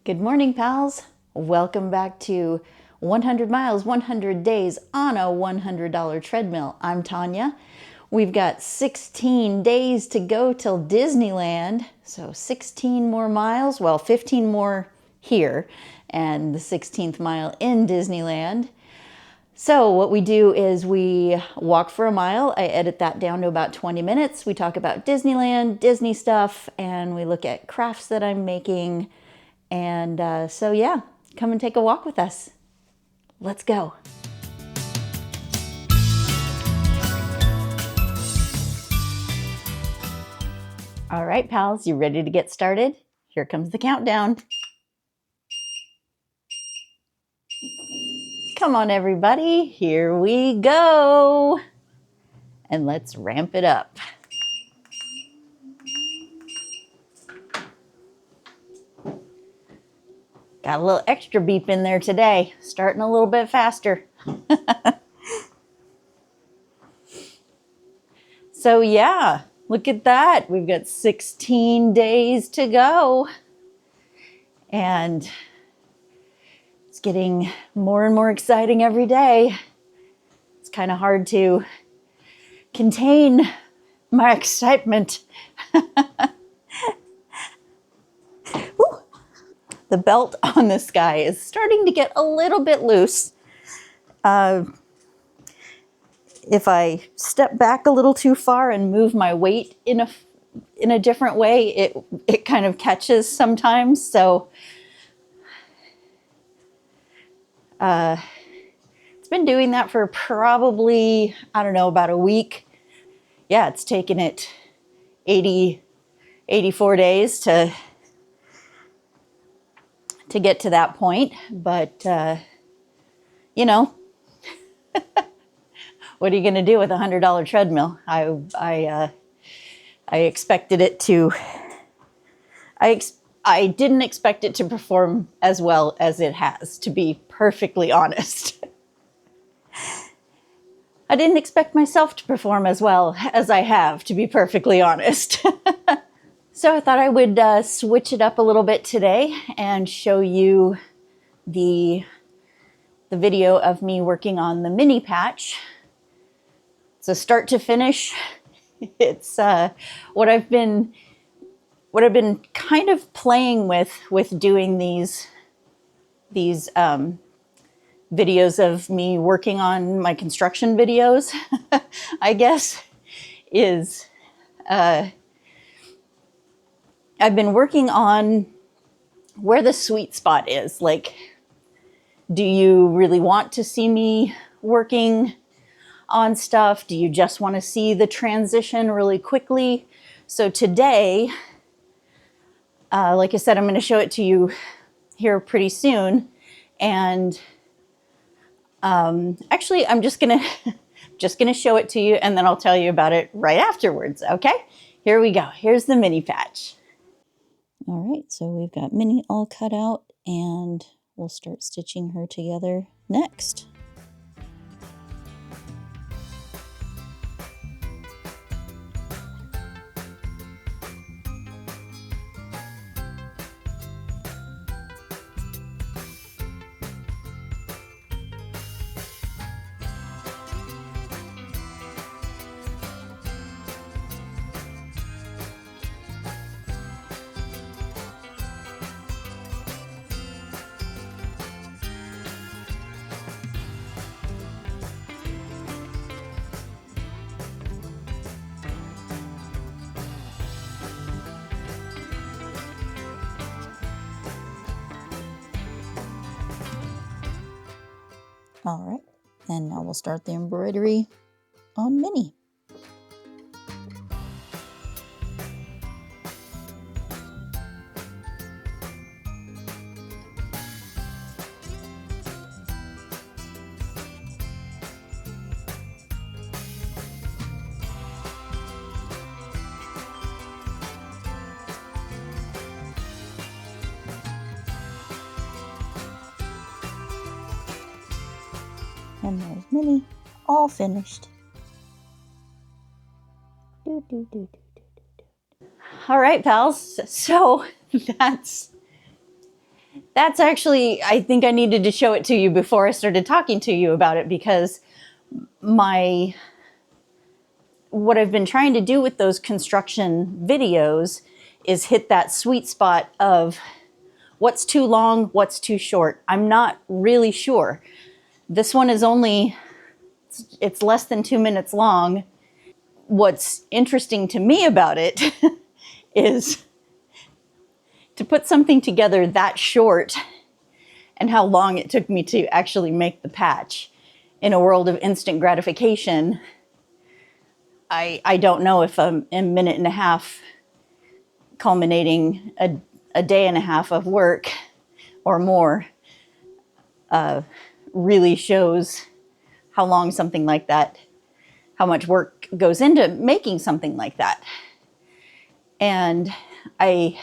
Good morning, pals. Welcome back to 100 miles, 100 days on a $100 treadmill. I'm Tanya. We've got 16 days to go till Disneyland. So 16 more miles, well, 15 more here and the 16th mile in Disneyland. So what we do is we walk for a mile. I edit that down to about 20 minutes. We talk about Disneyland, Disney stuff, and we look at crafts that I'm making. And so yeah, come and take a walk with us. Let's go. All right, pals, you ready to get started? Here comes the countdown. Come on, everybody, here we go. And let's ramp it up. Got a little extra beep in there today, starting a little bit faster. So yeah, look at that. We've got 16 days to go. And it's getting more and more exciting every day. It's kind of hard to contain my excitement. The belt on this guy is starting to get a little bit loose. If I step back a little too far and move my weight in a different way, it kind of catches sometimes. So it's been doing that for probably, I don't know, about a week. Yeah, it's taken it 84 days to get to that point. But, you know, what are you going to do with a $100 treadmill? I expected it to, I didn't expect it to perform as well as it has, to be perfectly honest. I didn't expect myself to perform as well as I have, to be perfectly honest. So I thought I would switch it up a little bit today and show you the video of me working on the mini patch. So start to finish, it's what I've been kind of playing with doing these videos of me working on my construction videos, I guess, is I've been working on where the sweet spot is. Like, do you really want to see me working on stuff? Do you just want to see the transition really quickly? So today, like I said, I'm going to show it to you here pretty soon. And actually, I'm just gonna show it to you, and then I'll tell you about it right afterwards. Okay, here we go. Here's the mini patch. All right, so we've got Minnie all cut out, and we'll start stitching her together next. All right, and now we'll start the embroidery on Minnie. And there's Minnie, all finished. All right, pals. So that's That's actually, I think I needed to show it to you before I started talking to you about it, because what I've been trying to do with those construction videos is hit that sweet spot of what's too long, what's too short. I'm not really sure. This one is it's less than 2 minutes long. What's interesting to me about it is to put something together that short and how long it took me to actually make the patch. In a world of instant gratification, I don't know if a minute and a half culminating a day and a half of work or more really shows how long something like that, how much work goes into making something like that. And I'm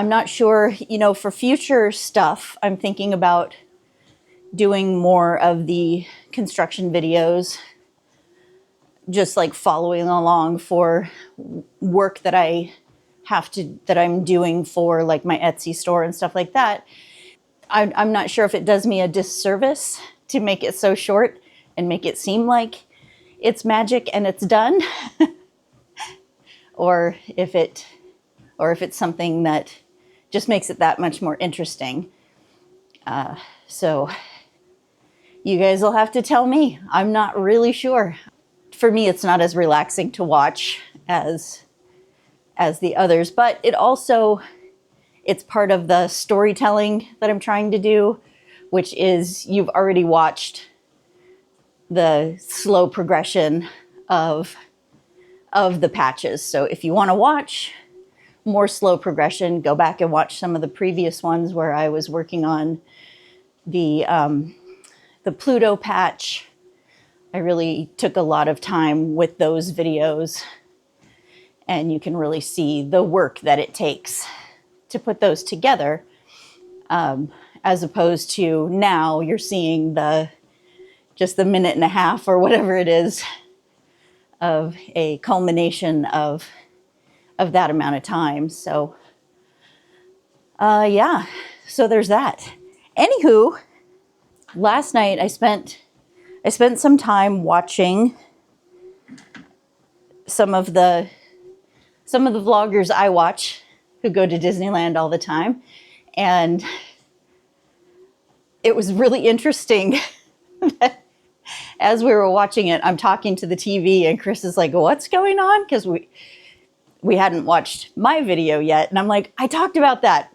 not sure, for future stuff, I'm thinking about doing more of the construction videos, just like following along for work that I'm doing for like my Etsy store and stuff like that. I'm not sure if it does me a disservice to make it so short and make it seem like it's magic and it's done, or if it's something that just makes it that much more interesting. So you guys will have to tell me. I'm not really sure. For me, it's not as relaxing to watch as the others, but it's part of the storytelling that I'm trying to do, which is you've already watched the slow progression of the patches. So if you want to watch more slow progression, go back and watch some of the previous ones where I was working on the Pluto patch. I really took a lot of time with those videos, and you can really see the work that it takes to put those together, as opposed to now you're seeing just the minute and a half or whatever it is of a culmination of that amount of time. So yeah, so there's that. Anywho, last night I spent some time watching some of the vloggers I watch who go to Disneyland all the time, and it was really interesting that as we were watching it, I'm talking to the TV and Chris is like, "What's going on?" Because we hadn't watched my video yet, and I'm like, I talked about that.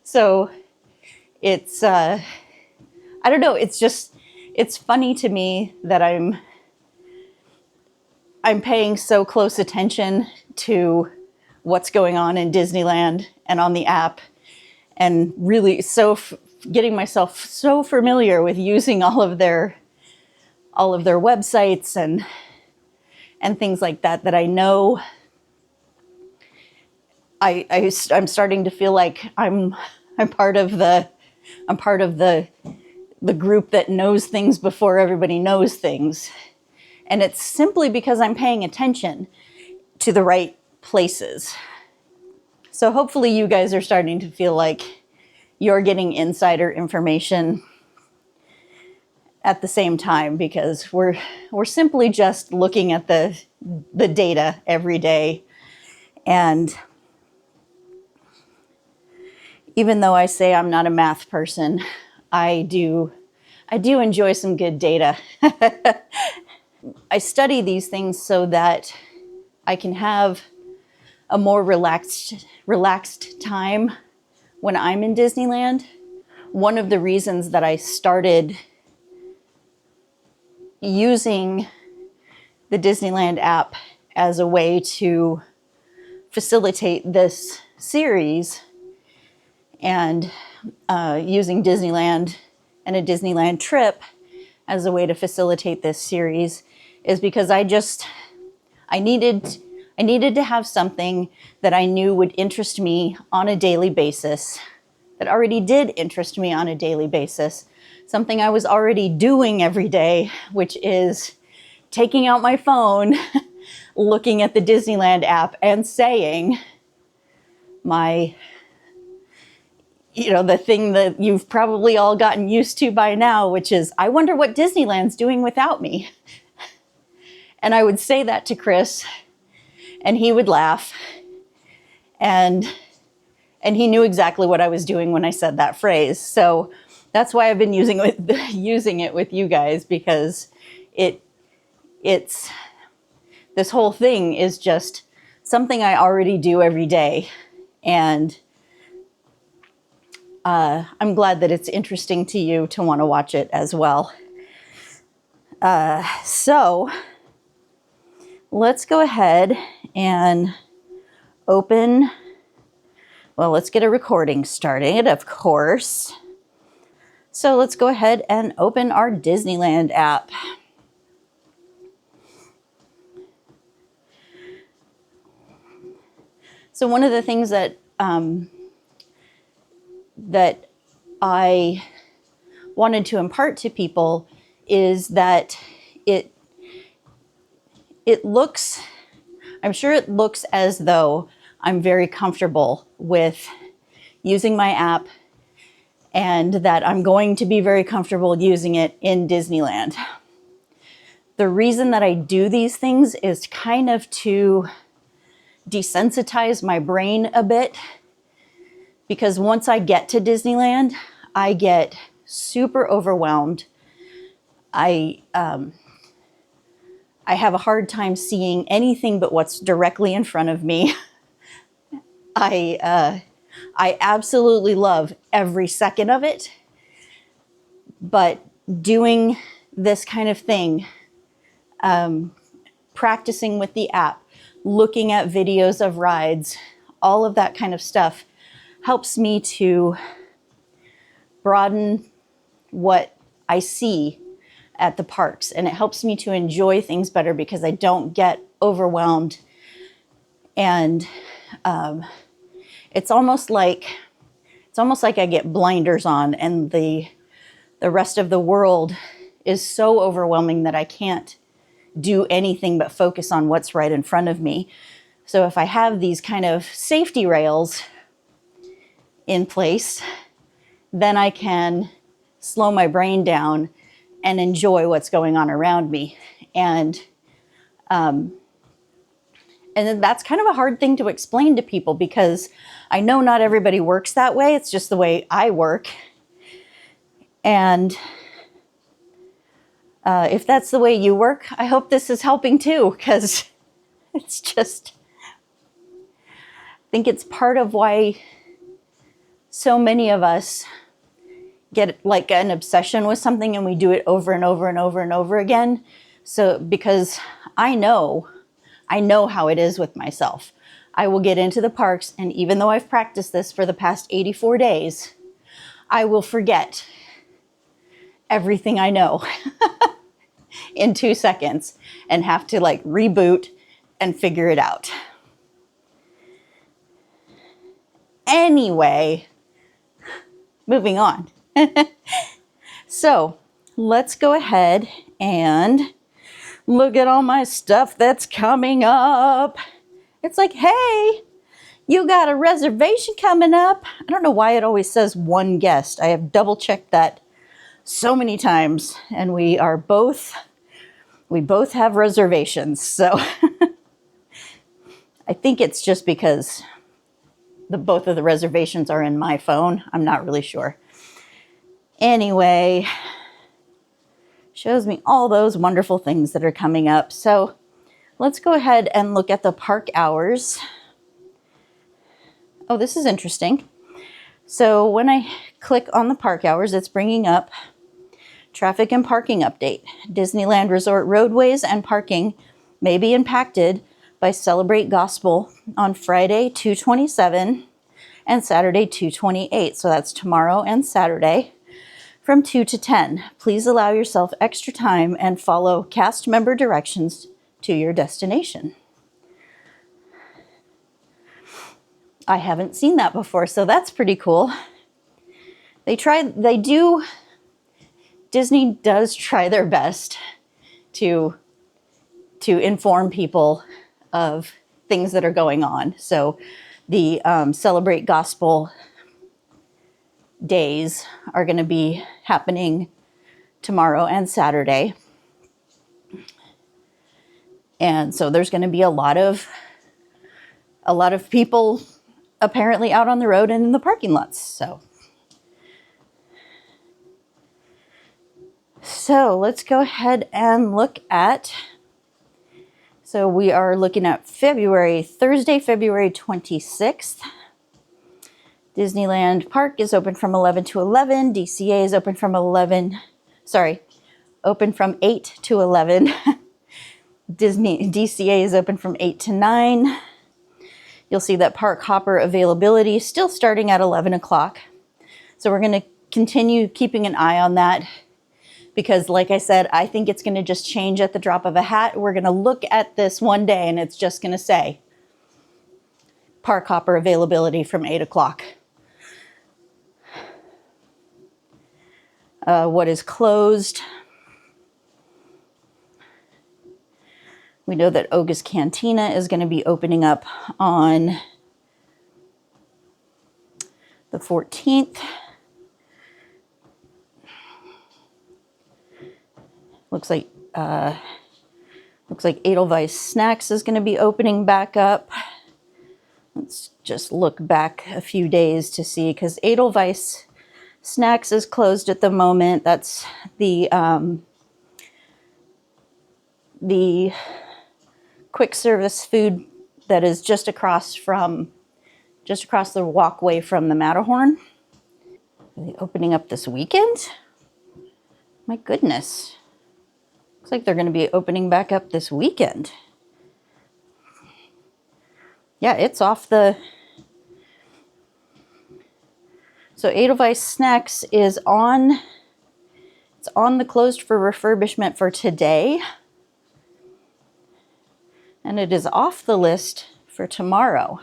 So it's I don't know, it's funny to me that I'm paying so close attention to what's going on in Disneyland and on the app, and really getting myself so familiar with using all of their websites and things like that I know I'm starting to feel like I'm part of the group that knows things before everybody knows things. And it's simply because I'm paying attention to the right places. So hopefully you guys are starting to feel like you're getting insider information at the same time, because we're simply just looking at the data every day. And even though I say I'm not a math person, I do enjoy some good data. I study these things so that I can have a more relaxed time when I'm in Disneyland. One of the reasons that I started using the Disneyland app as a way to facilitate this series, and using Disneyland and a Disneyland trip as a way to facilitate this series, is because I needed to have something that I knew would interest me on a daily basis, that already did interest me on a daily basis, something I was already doing every day, which is taking out my phone, looking at the Disneyland app and saying, my, the thing that you've probably all gotten used to by now, which is, I wonder what Disneyland's doing without me. And I would say that to Chris, and he would laugh. And he knew exactly what I was doing when I said that phrase. So that's why I've been using it with you guys, because it's this whole thing is just something I already do every day. And I'm glad that it's interesting to you to want to watch it as well. So let's go ahead and open. Well, let's get a recording started, of course. So let's go ahead and open our Disneyland app. So one of the things that that I wanted to impart to people is that it looks, I'm sure it looks as though I'm very comfortable with using my app and that I'm going to be very comfortable using it in Disneyland. The reason that I do these things is kind of to desensitize my brain a bit, because once I get to Disneyland, I get super overwhelmed. I have a hard time seeing anything but what's directly in front of me. I absolutely love every second of it, but doing this kind of thing, practicing with the app, looking at videos of rides, all of that kind of stuff helps me to broaden what I see at the parks, and it helps me to enjoy things better because I don't get overwhelmed. And it's almost like I get blinders on, and the rest of the world is so overwhelming that I can't do anything but focus on what's right in front of me. So if I have these kind of safety rails in place, then I can slow my brain down and enjoy what's going on around me. And then that's kind of a hard thing to explain to people, because I know not everybody works that way. It's just the way I work. And if that's the way you work, I hope this is helping too, because it's just, I think it's part of why so many of us get like an obsession with something and we do it over and over and over and over again. So because I know how it is with myself. I will get into the parks, and even though I've practiced this for the past 84 days, I will forget everything I know in 2 seconds and have to like reboot and figure it out. Anyway, moving on. So let's go ahead and look at all my stuff that's coming up. It's like, hey, you got a reservation coming up. I don't know why it always says one guest. I have double checked that so many times, and we both have reservations. So I think it's just because both of the reservations are in my phone. I'm not really sure. Anyway, shows me all those wonderful things that are coming up. So let's go ahead and look at the park hours. Oh, this is interesting. So when I click on the park hours, it's bringing up traffic and parking update. Disneyland Resort roadways and parking may be impacted by Celebrate Gospel on Friday 2/27 and Saturday 2/28. So that's tomorrow and Saturday from 2 to 10. Please allow yourself extra time and follow cast member directions to your destination. I haven't seen that before, so that's pretty cool. Disney does try their best to inform people of things that are going on. So The Celebrate Gospel days are going to be happening tomorrow and Saturday. And so there's going to be a lot of people apparently out on the road and in the parking lots. So let's go ahead and look at, so we are looking at Thursday, February 26th. Disneyland Park is open from 11 to 11. DCA is open from 8 to 11. DCA is open from 8 to 9. You'll see that park hopper availability is still starting at 11 o'clock. So we're going to continue keeping an eye on that because, like I said, I think it's going to just change at the drop of a hat. We're going to look at this one day and it's just going to say park hopper availability from 8 o'clock. What is closed? We know that Oga's Cantina is going to be opening up on the 14th. Looks like Edelweiss Snacks is going to be opening back up. Let's just look back a few days to see, because Edelweiss Snacks is closed at the moment. That's the quick service food that is just across the walkway from the Matterhorn. Are they opening up this weekend? My goodness. Looks like they're going to be opening back up this weekend. Yeah, it's off the... So Edelweiss Snacks is on... It's on the closed for refurbishment for today. And it is off the list for tomorrow.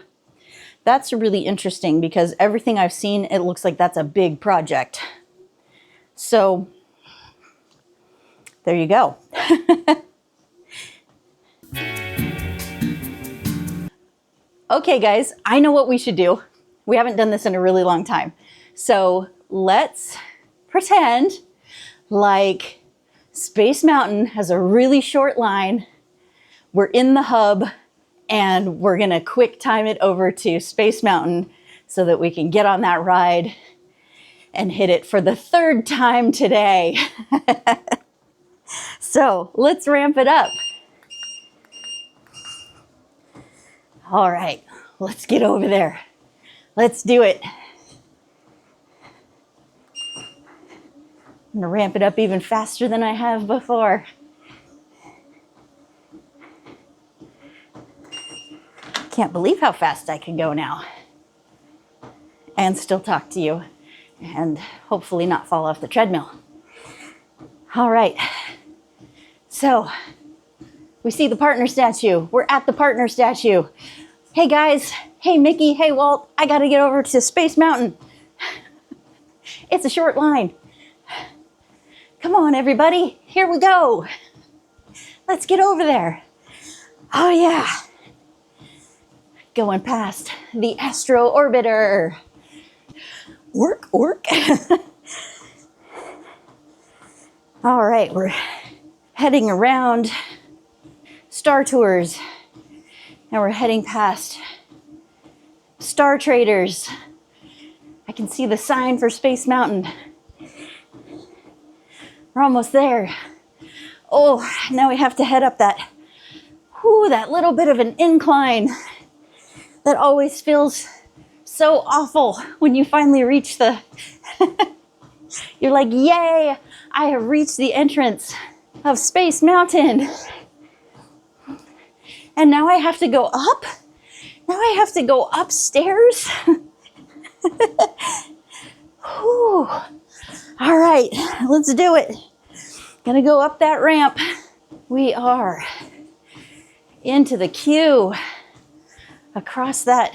That's really interesting because everything I've seen, it looks like that's a big project. So there you go. Okay, guys, I know what we should do. We haven't done this in a really long time. So let's pretend like Space Mountain has a really short line. We're in the hub and we're gonna quick time it over to Space Mountain so that we can get on that ride and hit it for the third time today. So let's ramp it up. All right, let's get over there. Let's do it. I'm gonna ramp it up even faster than I have before. Can't believe how fast I can go now. And still talk to you. And hopefully not fall off the treadmill. All right. So, we see the partner statue. We're at the partner statue. Hey guys. Hey Mickey. Hey Walt. I gotta get over to Space Mountain. It's a short line. Come on, everybody. Here we go. Let's get over there. Oh yeah. Going past the Astro Orbiter. Work. All right, we're heading around Star Tours. Now we're heading past Star Traders. I can see the sign for Space Mountain. We're almost there. Oh, now we have to head up that little bit of an incline that always feels so awful when you finally reach the... You're like, yay, I have reached the entrance of Space Mountain. And now I have to go up? Now I have to go upstairs? Whew. All right, let's do it. Gonna go up that ramp. We are into the queue across that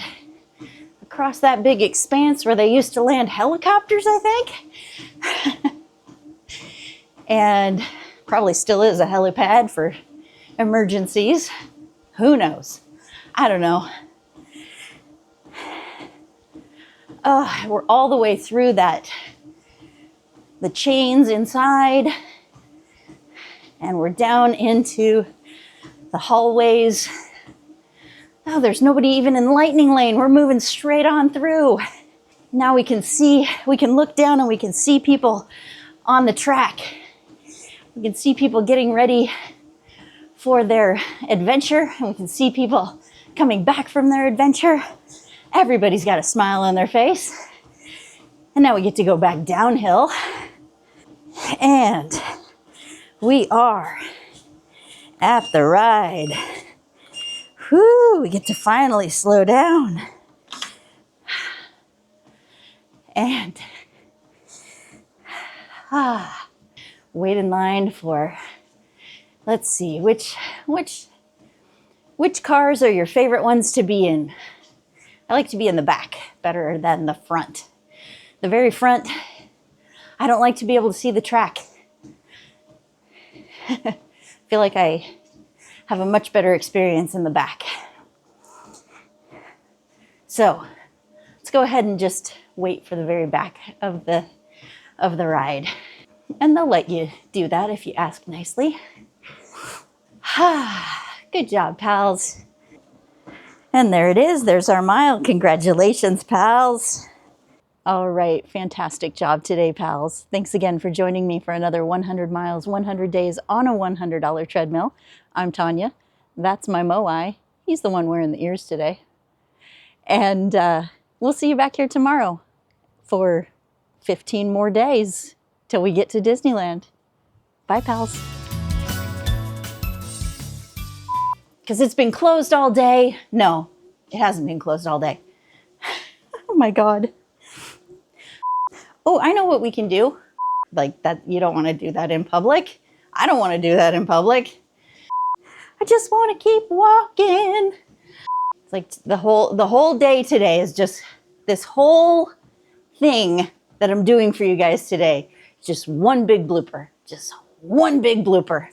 big expanse where they used to land helicopters, I think. And probably still is a helipad for emergencies. Who knows? I don't know. We're all the way through that, the chains inside, and we're down into the hallways. Oh, there's nobody even in the lightning lane. We're moving straight on through. Now we can look down and we can see people on the track. We can see people getting ready for their adventure, and we can see people coming back from their adventure. Everybody's got a smile on their face. And now we get to go back downhill. And we are at the ride. Whoo, we get to finally slow down. And wait in line for, let's see, which cars are your favorite ones to be in? I like to be in the back better than the front. The very front, I don't like to be able to see the track. I feel like I have a much better experience in the back. So let's go ahead and just wait for the very back of the ride. And they'll let you do that if you ask nicely. Good job, pals. And there it is. There's our mile. Congratulations, pals. All right. Fantastic job today, pals. Thanks again for joining me for another 100 miles, 100 days on a $100 treadmill. I'm Tanya. That's my Moai. He's the one wearing the ears today. And we'll see you back here tomorrow for 15 more days till we get to Disneyland. Bye, pals. Because it's been closed all day. No, it hasn't been closed all day. Oh my God. Oh, I know what we can do. Like that, you don't want to do that in public. I don't want to do that in public. I just want to keep walking. It's like the whole day today is just this whole thing that I'm doing for you guys today. Just one big blooper. Just one big blooper.